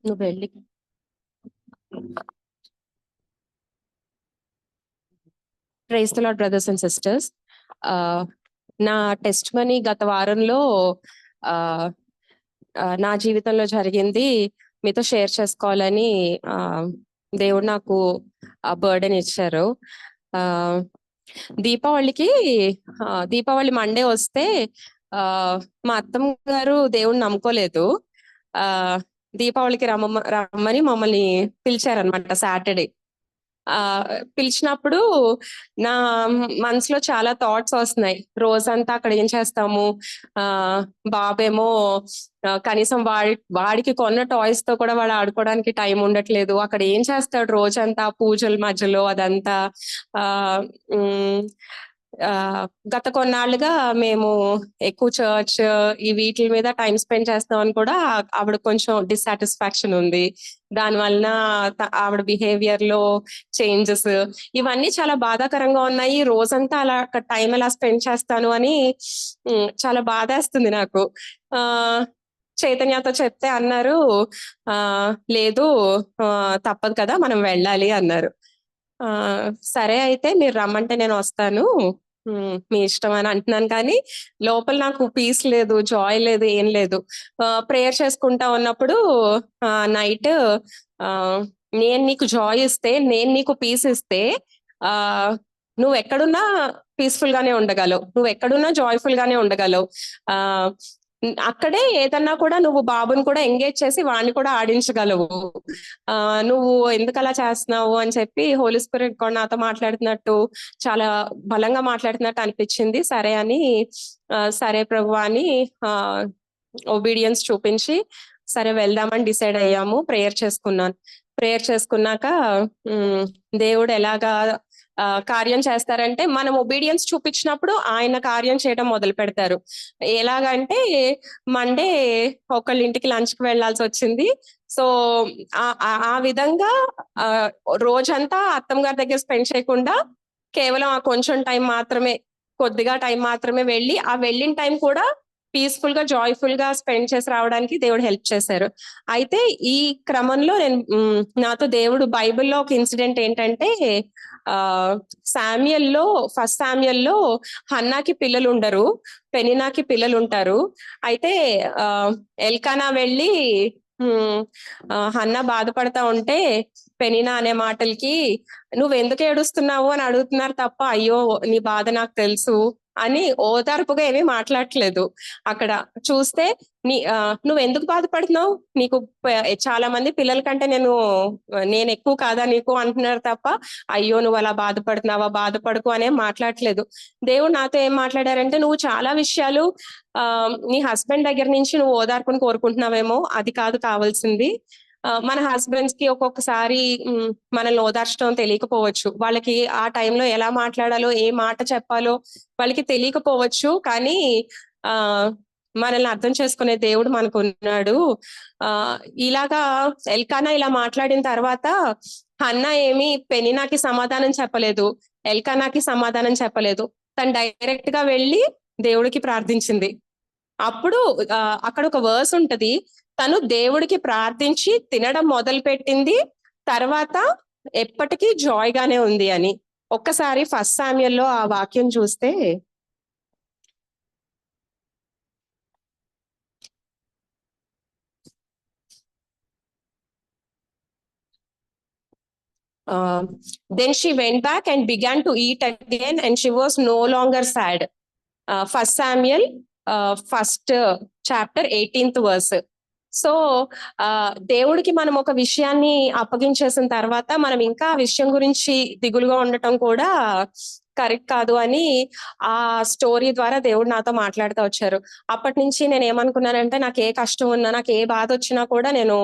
నువ్వు వెళ్ళి praise the lord brothers and sisters. నా టెస్ట్ మనీ గత వారంలో ఆ, నా జీవితంలో జరిగింది మీతో షేర్ చేసుకోవాలని ఆ, దేవుడు నాకు ఆ బర్డెన్ ఇచ్చారు. ఆ దీపావళికి దీపావళి మండే వస్తే ఆ మా అత్తమ్మ గారు దేవుణ్ణి నమ్ముకోలేదు. ఆ దీపావళికి రమ్మని మమ్మల్ని పిలిచారనమాట సాటర్డే. ఆ పిలిచినప్పుడు నా మనసులో చాలా థాట్స్ వస్తున్నాయి. రోజంతా అక్కడ ఏం చేస్తాము, ఆ బాబేమో కనీసం వాడికి కొన్న టాయ్స్ తో కూడా వాడు ఆడుకోవడానికి టైం ఉండట్లేదు. అక్కడ ఏం చేస్తాడు రోజంతా పూజల మధ్యలో అదంతా. ఆ ఉమ్, ఆ గత కొన్నాళ్ళుగా మేము ఎక్కువ చర్చ్ ఈ వీటి మీద టైం స్పెండ్ చేస్తామని కూడా ఆవిడ కొంచెం డిస్సాటిస్ఫాక్షన్ ఉంది. దాని వలన ఆవిడ బిహేవియర్ లో చేంజెస్ ఇవన్నీ చాలా బాధాకరంగా ఉన్నాయి. రోజంతా అలా టైం ఎలా స్పెండ్ చేస్తాను అని చాలా బాధేస్తుంది నాకు. ఆ చైతన్యతో చెప్తే అన్నారు, ఆ లేదు, ఆ తప్పదు కదా మనం వెళ్ళాలి అన్నారు. ఆ సరే అయితే మీరు రమ్మంటే నేను వస్తాను, మీ ఇష్టం అని అంటున్నాను. కానీ లోపల నాకు పీస్ లేదు, జాయ్ లేదు, ఏం లేదు. ప్రేయర్ చేసుకుంటా ఉన్నప్పుడు నైట్ ఆ నేను నీకు జాయ్ ఇస్తే, నేను నీకు పీస్ ఇస్తే ఆ నువ్వు ఎక్కడున్నా పీస్ఫుల్ గానే ఉండగలవు, నువ్వు ఎక్కడున్నా జాయ్ఫుల్ గానే ఉండగలవు. ఆ అక్కడే ఏదన్నా కూడా నువ్వు బాబుని కూడా ఎంగేజ్ చేసి వాడిని కూడా ఆడించగలవు. ఆ నువ్వు ఎందుకు అలా చేస్తున్నావు అని చెప్పి హోలీ స్పిరిట్ కూడా నాతో మాట్లాడుతున్నట్టు, చాలా బలంగా మాట్లాడుతున్నట్టు అనిపించింది. సరే అని సరే ప్రభు అని ఒబీడియన్స్ చూపించి సరే వెళ్దామని డిసైడ్ అయ్యాము. ప్రేయర్ చేసుకున్నాను. ప్రేయర్ చేసుకున్నాక దేవుడు ఎలాగా కార్యం చేస్తారంటే, మనం ఒబీడియన్స్ చూపించినప్పుడు ఆయన కార్యం చేయడం మొదలు పెడతారు. ఎలాగంటే మండే ఒకళ్ళ ఇంటికి లంచ్ కి వెళ్లాల్సి వచ్చింది. సో ఆ విధంగా ఆ రోజంతా అత్తమ్మ గారి దగ్గర స్పెండ్ చేయకుండా కేవలం ఆ కొంచెం టైం మాత్రమే, కొద్దిగా టైం మాత్రమే వెళ్ళి, ఆ వెళ్ళిన టైం కూడా పీస్ఫుల్ గా జాయ్ఫుల్ గా స్పెండ్ చేసి రావడానికి దేవుడు హెల్ప్ చేశారు. అయితే ఈ క్రమంలో నేను నాతో దేవుడు బైబిల్లో ఒక ఇన్సిడెంట్ ఏంటంటే, ఆ శామ్యుయల్లో, ఫస్ట్ శామ్యుయల్లో హన్నాకి పిల్లలు ఉండరు, పెనినాకి పిల్లలు ఉంటారు. అయితే ఆ ఎల్కానా వెళ్ళి హన్నా బాధపడతా ఉంటే పెనినా అనే మాటలకి నువ్వు ఎందుకు ఏడుస్తున్నావు అని అడుగుతున్నారు తప్ప, అయ్యో నీ బాధ నాకు తెలుసు అని ఓదార్పుగా ఏమీ మాట్లాడట్లేదు. అక్కడ చూస్తే నువ్వు ఎందుకు బాధపడుతున్నావు, నీకు చాలా మంది పిల్లల కంటే నేను ఎక్కువ కాదా నీకు అంటున్నారు తప్ప, అయ్యో నువ్వు అలా బాధపడుతున్నావా, బాధపడుకు అనే మాట్లాడట్లేదు. దేవుడు నాతో ఏం మాట్లాడారంటే, నువ్వు చాలా విషయాలు నీ హస్బెండ్ దగ్గర నుంచి నువ్వు ఓదార్పుని కోరుకుంటున్నావేమో, అది కాదు కావాల్సింది. మన హస్బెండ్స్ కి ఒక్కొక్కసారి మనల్ని ఓదార్చడం తెలియకపోవచ్చు. వాళ్ళకి ఆ టైంలో ఎలా మాట్లాడాలో, ఏ మాట చెప్పాలో వాళ్ళకి తెలియకపోవచ్చు. కానీ ఆ మనల్ని అర్థం చేసుకునే దేవుడు మనకు ఉన్నాడు. ఆ ఇలాగా ఎల్కానా ఇలా మాట్లాడిన తర్వాత హన్నా ఏమి పెనినాకి సమాధానం చెప్పలేదు, ఎల్కానాకి సమాధానం చెప్పలేదు. తను డైరెక్ట్ గా వెళ్ళి దేవుడికి ప్రార్థించింది. అప్పుడు అక్కడ ఒక వర్స్ ఉంటది, తను దేవుడికి ప్రార్థించి తినడం మొదలు పెట్టింది, తర్వాత ఎప్పటికీ జాయ్ గానే ఉంది అని. ఒక్కసారి ఫస్ట్ శామ్యుయల్లో ఆ వాక్యం చూస్తే, then she went back and began to eat again and she was no longer sad. First Samuel first chapter 18th verse. So దేవుడికి మనం ఒక విషయాన్ని అప్పగించేసిన తర్వాత మనం ఇంకా ఆ విషయం గురించి దిగులుగా ఉండటం కూడా కరెక్ట్ కాదు అని ఆ స్టోరీ ద్వారా దేవుడు నాతో మాట్లాడుతూ వచ్చారు. అప్పటి నుంచి నేను ఏమనుకున్నానంటే, నాకు ఏ కష్టం ఉన్నా, నాకు ఏ బాధ వచ్చినా కూడా నేను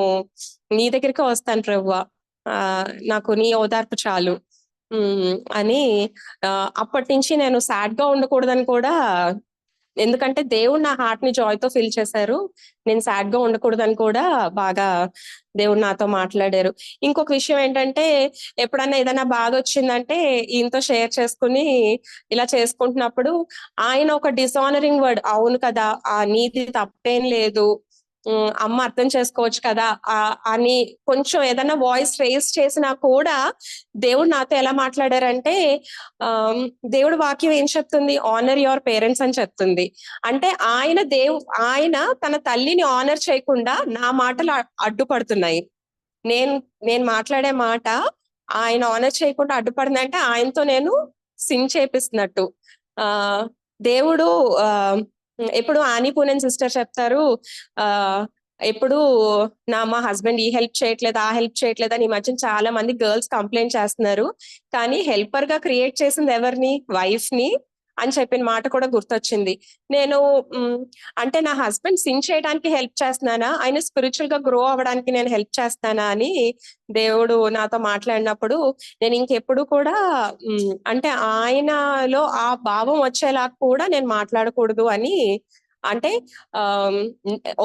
నీ దగ్గరికి వస్తాను ప్రభువా, నాకు నీ ఓదార్పు చాలు అని. అప్పటి నుంచి నేను సాడ్ గా ఉండకూడదని కూడా, ఎందుకంటే దేవుడు నా హార్ట్ ని జాయ్ తో ఫిల్ చేశారు, నేను సాడ్ గా ఉండకూడదని కూడా బాగా దేవుడు నాతో మాట్లాడారు. ఇంకొక విషయం ఏంటంటే, ఎప్పుడన్నా ఏదైనా బాధ వచ్చిందంటే ఈయనతో షేర్ చేసుకుని ఇలా చేసుకుంటున్నప్పుడు ఆయన ఒక డిసానరింగ్ వర్డ్, అవును కదా, ఆ నీది తప్పేం లేదు, అమ్మ అర్థం చేసుకోవచ్చు కదా అని కొంచెం ఏదైనా వాయిస్ రేస్ చేసినా కూడా దేవుడు నాతో ఎలా మాట్లాడారంటే, దేవుడు వాక్యం ఏం చెప్తుంది, ఆనర్ యువర్ పేరెంట్స్ అని చెప్తుంది. అంటే ఆయన తన తల్లిని ఆనర్ చేయకుండా నా మాటలు అడ్డుపడుతున్నాయి. నేను మాట్లాడే మాట ఆయన ఆనర్ చేయకుండా అడ్డుపడిందంటే ఆయనతో నేను సిన్ చేపిస్తున్నట్టు. ఆ దేవుడు ఎప్పుడు ఆని పూనెన్ సిస్టర్ చెప్తారు, ఆ ఎప్పుడు మా హస్బెండ్ ఈ హెల్ప్ చేయట్లేదు ఆ హెల్ప్ చేయట్లేదు అని ఈ మధ్య చాలా మంది గర్ల్స్ కంప్లైంట్ చేస్తున్నారు. కానీ హెల్పర్ గా క్రియేట్ చేసింది ఎవరిని, వైఫ్ ని అని చెప్పిన మాట కూడా గుర్తొచ్చింది. నేను అంటే నా హస్బెండ్ సిన్ చేయడానికి హెల్ప్ చేస్తున్నానా, ఆయన స్పిరిచువల్ గా గ్రో అవ్వడానికి నేను హెల్ప్ చేస్తానా అని దేవుడు నాతో మాట్లాడినప్పుడు నేను ఇంకెప్పుడు కూడా అంటే ఆయనలో ఆ భావం వచ్చేలా కూడా నేను మాట్లాడకూడదు అని, అంటే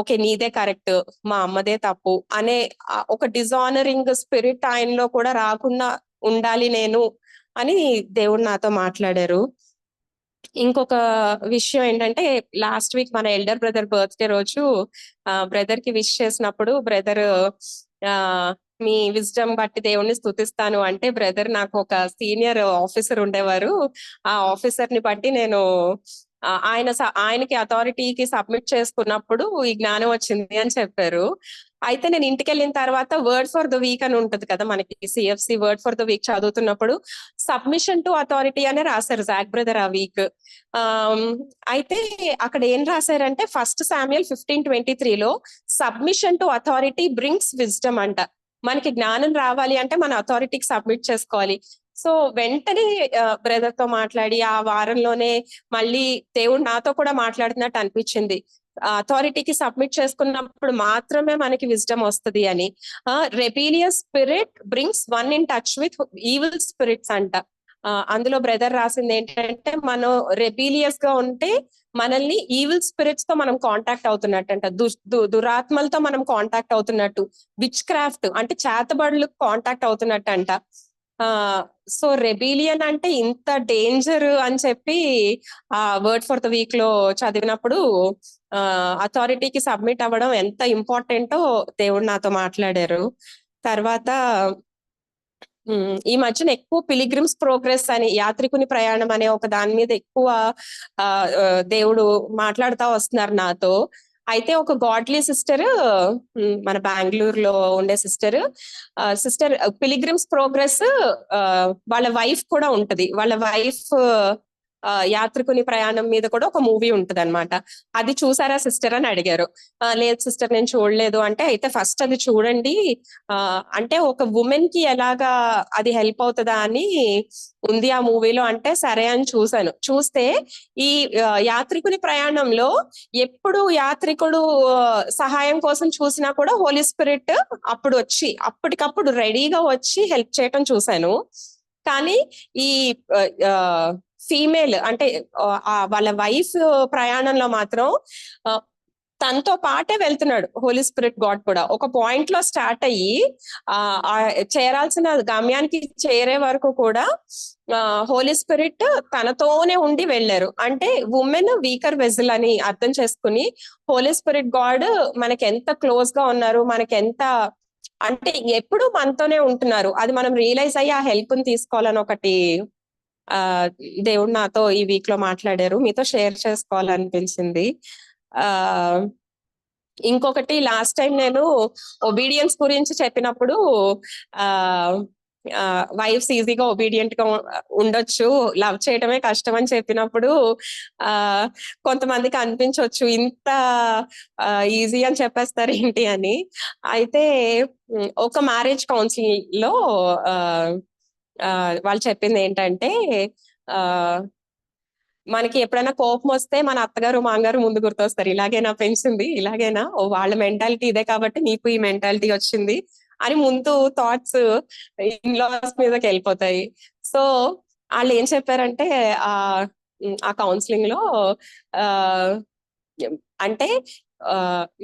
ఓకే నీదే కరెక్ట్ మా అమ్మదే తప్పు అనే ఒక డిజానరింగ్ స్పిరిట్ ఆయనలో కూడా రాకుండా ఉండాలి నేను అని దేవుడు నాతో మాట్లాడారు. ఇంకొక విషయం ఏంటంటే, లాస్ట్ వీక్ మన ఎల్డర్ బ్రదర్ బర్త్డే రోజు బ్రదర్ కి విష్ చేసినప్పుడు బ్రదర్ మీ విజ్డమ్ బట్టి దేవుణ్ణి స్తుతిస్తాను అంటే, బ్రదర్ నాకు ఒక సీనియర్ ఆఫీసర్ ఉండేవారు, ఆ ఆఫీసర్ ని బట్టి నేను ఆయనకి అథారిటీకి సబ్మిట్ చేసుకున్నప్పుడు ఈ జ్ఞానం వచ్చింది అని చెప్పారు. అయితే నేను ఇంటికి వెళ్ళిన తర్వాత వర్డ్ ఫర్ ద వీక్ అని ఉంటది కదా మనకి, CFC word for the week చదువుతున్నప్పుడు సబ్మిషన్ టు అథారిటీ అనే రాశారు జాక్ బ్రదర్ ఆ వీక్. అయితే అక్కడ ఏం రాశారంటే, ఫస్ట్ శామ్యుయల్ 15:23లో submission to authority brings wisdom అంట. మనకి జ్ఞానం రావాలి అంటే మన అథారిటీకి సబ్మిట్ చేసుకోవాలి. సో వెంటనే బ్రదర్ తో మాట్లాడి ఆ వారంలోనే మళ్ళీ దేవుడు నాతో కూడా మాట్లాడుతున్నట్టు అనిపించింది. అథారిటీకి సబ్మిట్ చేసుకున్నప్పుడు మాత్రమే మనకి విజ్డమ్ వస్తుంది అని. Rebellious spirit brings one in touch with evil spirits అంట. అందులో బ్రదర్ రాసింది ఏంటంటే, మనం రెబీలియస్ గా ఉంటే మనల్ని ఈవిల్ స్పిరిట్స్ తో మనం కాంటాక్ట్ అవుతున్నట్టు అంట, దురాత్మలతో మనం కాంటాక్ట్ అవుతున్నట్టు, విచ్ క్రాఫ్ట్ అంటే చేతబడులకు కాంటాక్ట్ అవుతున్నట్టు అంట. సో రెబీలియన్ అంటే ఇంత డేంజర్ అని చెప్పి ఆ వర్డ్ ఫర్ ద వీక్ లో చదివినప్పుడు అథారిటీకి సబ్మిట్ అవ్వడం ఎంత ఇంపార్టెంటో దేవుడు నాతో మాట్లాడారు. తర్వాత ఈ మధ్యన ఎక్కువ పిలిగ్రిమ్స్ ప్రోగ్రెస్ అని, యాత్రికుని ప్రయాణం అనే ఒక దాని మీద ఎక్కువ దేవుడు మాట్లాడుతూ వస్తున్నారు నాతో. అయితే ఒక గాడ్లీ సిస్టర్, మన బెంగళూరులో ఉండే సిస్టర్ పిలిగ్రిమ్స్ ప్రోగ్రెస్ వాళ్ళ వైఫ్ కూడా ఉంటది, వాళ్ళ వైఫ్ యాత్రికుని ప్రయాణం మీద కూడా ఒక మూవీ ఉంటది అనమాట. అది చూసారా సిస్టర్ అని అడిగారు. లేదు సిస్టర్ నేను చూడలేదు అంటే, అయితే ఫస్ట్ అది చూడండి, అంటే ఒక ఉమెన్ కి ఎలాగా అది హెల్ప్ అవుతుందా అని ఉంది ఆ మూవీలో అంటే, సరే అని చూసాను. చూస్తే ఈ యాత్రికుని ప్రయాణంలో ఎప్పుడు యాత్రికుడు సహాయం కోసం చూసినా కూడా హోలీ స్పిరిట్ అప్పుడు వచ్చి అప్పటికప్పుడు రెడీగా వచ్చి హెల్ప్ చేయటం చూశాను. కానీ ఈ ఫీమేల్ అంటే వాళ్ళ వైఫ్ ప్రయాణంలో మాత్రం తనతో పాటే వెళ్తున్నాడు హోలీ స్పిరిట్ గాడ్ కూడా. ఒక పాయింట్ లో స్టార్ట్ అయ్యి చేరాల్సిన గమ్యానికి చేరే వరకు కూడా హోలీ స్పిరిట్ తనతోనే ఉండి వెళ్ళారు. అంటే ఉమెన్ వీకర్ వెజల్ అని అర్థం చేసుకుని హోలీ స్పిరిట్ గాడ్ మనకి ఎంత క్లోజ్ గా ఉన్నారు, మనకి ఎంత అంటే ఎప్పుడు మనతోనే ఉంటున్నారు, అది మనం రియలైజ్ అయ్యి ఆ హెల్ప్ ని తీసుకోవాలని ఒకటి దేవుడు నాతో ఈ వీక్ లో మాట్లాడారు, మీతో షేర్ చేసుకోవాలనిపించింది. ఇంకొకటి, లాస్ట్ టైం నేను ఒబీడియన్స్ గురించి చెప్పినప్పుడు వైఫ్స్ ఈజీగా ఒబీడియంట్ గా ఉండొచ్చు, లవ్ చేయడమే కష్టం అని చెప్పినప్పుడు కొంతమందికి అనిపించవచ్చు ఇంత ఈజీ అని చెప్పేస్తారు ఏంటి అని. అయితే ఒక మ్యారేజ్ కౌన్సిలింగ్ లో వాళ్ళు చెప్పింది ఏంటంటే, మనకి ఎప్పుడైనా కోపం వస్తే మన అత్తగారు మామగారు ముందు గుర్తొస్తారు. ఇలాగైనా పెంచింది, ఇలాగైనా వాళ్ళ మెంటాలిటీ ఇదే కాబట్టి నీకు ఈ మెంటాలిటీ వచ్చింది అని ముందు థాట్స్ ఇన్లాస్ మీదకి వెళ్ళిపోతాయి. సో వాళ్ళు ఏం చెప్పారంటే ఆ కౌన్సిలింగ్ లో అంటే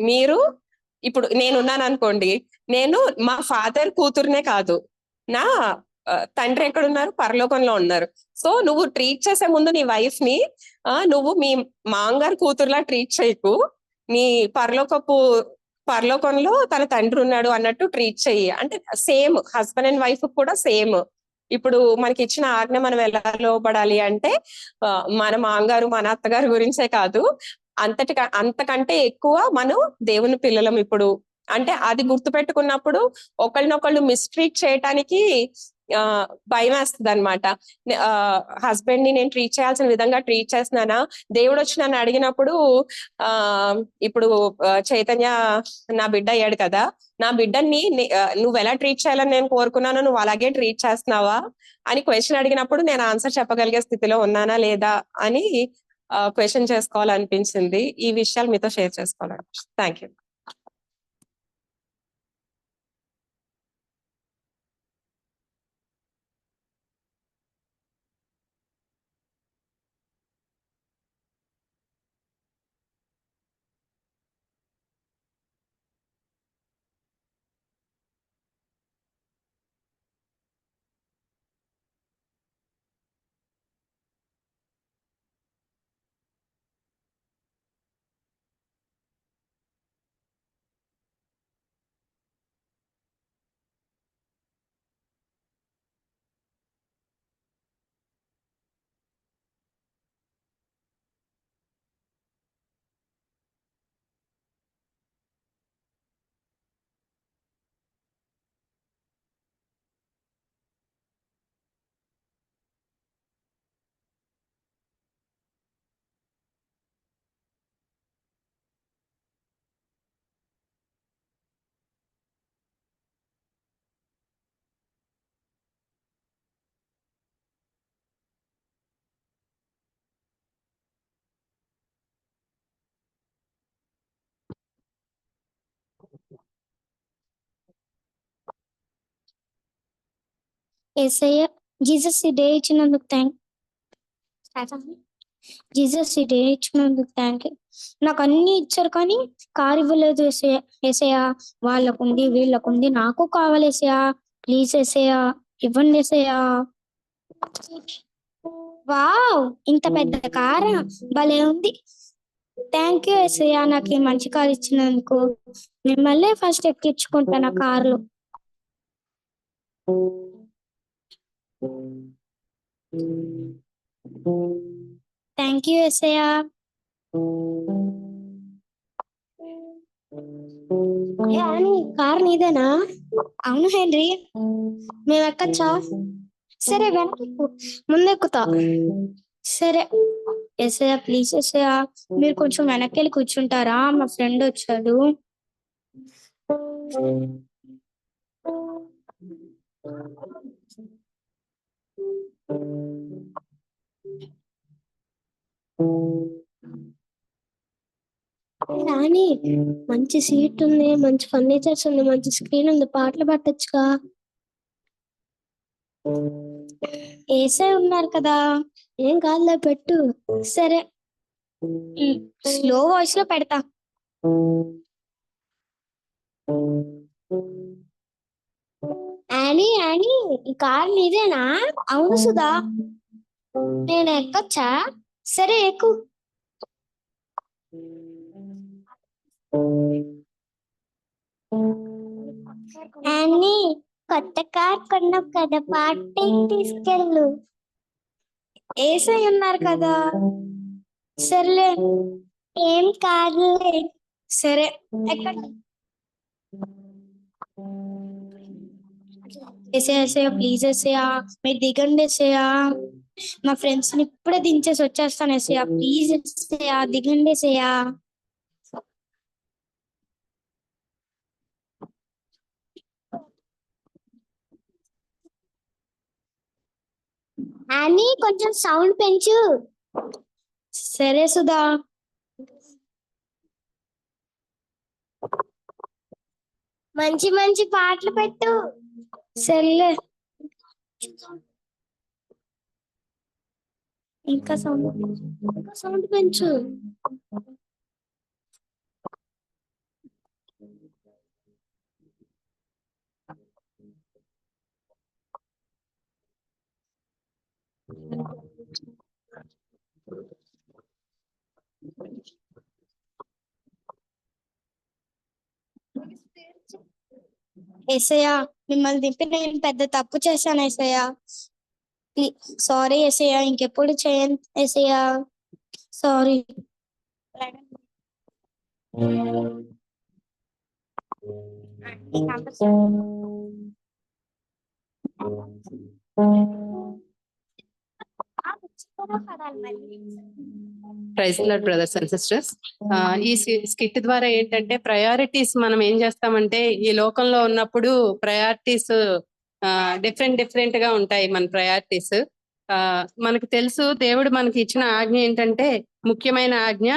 మీరు ఇప్పుడు నేనున్నాను అనుకోండి, నేను మా ఫాదర్ కూతురునే కాదు, నా తండ్రి ఎక్కడున్నారు, పరలోకంలో ఉన్నారు. సో నువ్వు ట్రీట్ చేసే ముందు నీ వైఫ్ ని నువ్వు మీ మాంగారు కూతురులా ట్రీట్ చేయకు, నీ పరలోకపు పరలోకంలో తన తండ్రి ఉన్నాడు అన్నట్టు ట్రీట్ చెయ్యి. అంటే సేమ్ హస్బెండ్ అండ్ వైఫ్ కూడా సేమ్. ఇప్పుడు మనకి ఇచ్చిన ఆజ్ఞ మనం ఎలా లోబడాలి అంటే మన మామగారు మన అత్తగారి గురించే కాదు, అంతకంటే ఎక్కువ మనం దేవుని పిల్లలం ఇప్పుడు. అంటే అది గుర్తు పెట్టుకున్నప్పుడు ఒకళ్ళనొకళ్ళు మిస్ట్రీట్ చేయటానికి భయం వేస్తుంది అనమాట. హస్బెండ్ ని నేను ట్రీట్ చేయాల్సిన విధంగా ట్రీట్ చేస్తున్నానా? దేవుడు వచ్చి నన్ను అడిగినప్పుడు ఆ ఇప్పుడు చైతన్య నా బిడ్డ అయ్యాడు కదా, నా బిడ్డని నువ్వు ఎలా ట్రీట్ చేయాలని నేను కోరుకున్నానో నువ్వు అలాగే ట్రీట్ చేస్తున్నావా అని క్వశ్చన్ అడిగినప్పుడు నేను ఆన్సర్ చెప్పగలిగే స్థితిలో ఉన్నానా లేదా అని క్వశ్చన్ చేసుకోవాలనిపించింది. ఈ విషయాలు మీతో షేర్ చేసుకోవాలండి. Thank you. యేసయ్య, జీసస్ ఈ డే ఇచ్చినందుకు జీసస్ ఈ డే ఇచ్చినందుకు థ్యాంక్ యూ. నాకు అన్ని ఇచ్చారు కానీ కారు ఇవ్వలేదు యేసయ్య. యేసయ్య, వాళ్ళకుంది వీళ్ళకుంది, నాకు కావాలి యేసయ్య. ప్లీజ్ యేసయ్య, ఇవ్వండి యేసయ్య. వావ్, ఇంత పెద్ద కారా, భలే ఉంది. థ్యాంక్ యూ యేసయ్య, నాకు ఈ మంచి కారు ఇచ్చినందుకు. మిమ్మల్ని ఫస్ట్ ఎక్కించుకుంటాను ఆ కారులో. థ్యాంక్ యూ యేసయ్య. అని కార్ నీదేనా? అవును హెన్రీ. మేము ఎక్కచ్చా? సరే వెనక్కి ముందెక్కుతా. సరే యేసయ్య, ప్లీజ్ యేసయ్య, మీరు కొంచెం వెనక్కి వెళ్ళి కూర్చుంటారా? మా ఫ్రెండ్ వచ్చాడు. రాణి, మంచి సీట్ ఉంది, మంచి ఫర్నిచర్స్ ఉంది, మంచి స్క్రీన్ ఉంది, పాటలు పట్టొచ్చుగా. ఏసే ఉన్నారు కదా, ఏం కాదులే, పెట్టు. సరే, స్లో వాయిస్ లో పెడతా. యానీ యానీ, ఈ కార్ నీదేనా? అవును సుధా. నేను ఎక్కొచ్చా? సరే ఎక్కు. యానీ, కొత్త కార్ కొన్నావు కదా, పార్టీకి తీసుకెళ్ళు. ఏసై ఉన్నారు కదా. సర్లే, ఏం కాదులే. సరే ఎక్కండి. ఏసయ్య, ప్లీజ్ ఏసయ్య, మీరు దిగండి ఏసయ్య. మా ఫ్రెండ్స్ ని ఇప్పుడే దించేసి వచ్చేస్తాను ఏసయ్య. ప్లీజ్ ఏసయ్య, దిగండి ఏసయ్య. అని కొంచెం సౌండ్ పెంచు. సరే సుధా. మంచి మంచి పాటలు పెట్టు. సర్లే, ఇంకా సౌండ్ పెంచు. ఏసయ్యా మిమ్మల్ని దింపి నేను పెద్ద తప్పు చేశాను ఏసయ్యా. సారీ ఏసయ్యా, ఇంకెప్పుడు చేయను ఏసయ్యా. Sorry. Praise lord brothers and sisters. ఈ స్కిట్ ద్వారా ఏంటంటే ప్రయారిటీస్ మనం ఏం చేస్తామంటే ఈ లోకంలో ఉన్నప్పుడు ప్రయారిటీస్ డిఫరెంట్ గా ఉంటాయి మన ప్రయారిటీస్. మనకు తెలుసు దేవుడు మనకి ఇచ్చిన ఆజ్ఞ ఏంటంటే ముఖ్యమైన ఆజ్ఞ,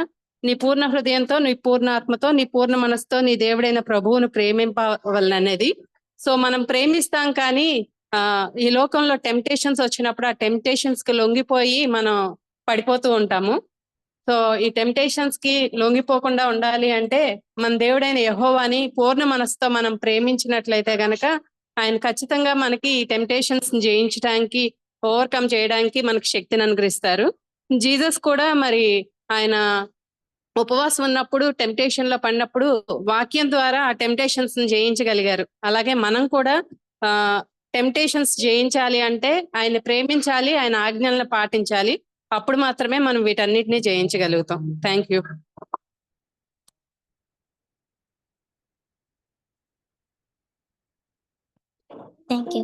నీ పూర్ణ హృదయంతో, నీ పూర్ణ ఆత్మతో, నీ పూర్ణ మనసుతో నీ దేవుడైన ప్రభువును ప్రేమింపవలననేది. సో మనం ప్రేమిస్తాం కానీ ఈ లోకంలో టెంప్టేషన్స్ వచ్చినప్పుడు ఆ టెంప్టేషన్స్ కి లొంగిపోయి మనం పడిపోతూ ఉంటాము. సో ఈ టెంప్టేషన్స్ కి లొంగిపోకుండా ఉండాలి అంటే మన దేవుడైన యెహోవాని పూర్ణ మనసుతో మనం ప్రేమించినట్లయితే గనక ఆయన ఖచ్చితంగా మనకి ఈ టెంప్టేషన్స్ జయించడానికి, ఓవర్కమ్ చేయడానికి మనకి శక్తిని అనుగ్రహిస్తారు. జీసస్ కూడా మరి ఆయన ఉపవాసం ఉన్నప్పుడు టెంప్టేషన్ లో పడినప్పుడు వాక్యం ద్వారా ఆ టెంప్టేషన్స్ జయించగలిగారు. అలాగే మనం కూడా టెంప్టేషన్స్ జయించాలి అంటే ఆయన ప్రేమించాలి, ఆయన ఆజ్ఞలను పాటించాలి. అప్పుడు మాత్రమే మనం వీటన్నిటిని జయించగలుగుతాం. Thank you. Thank you.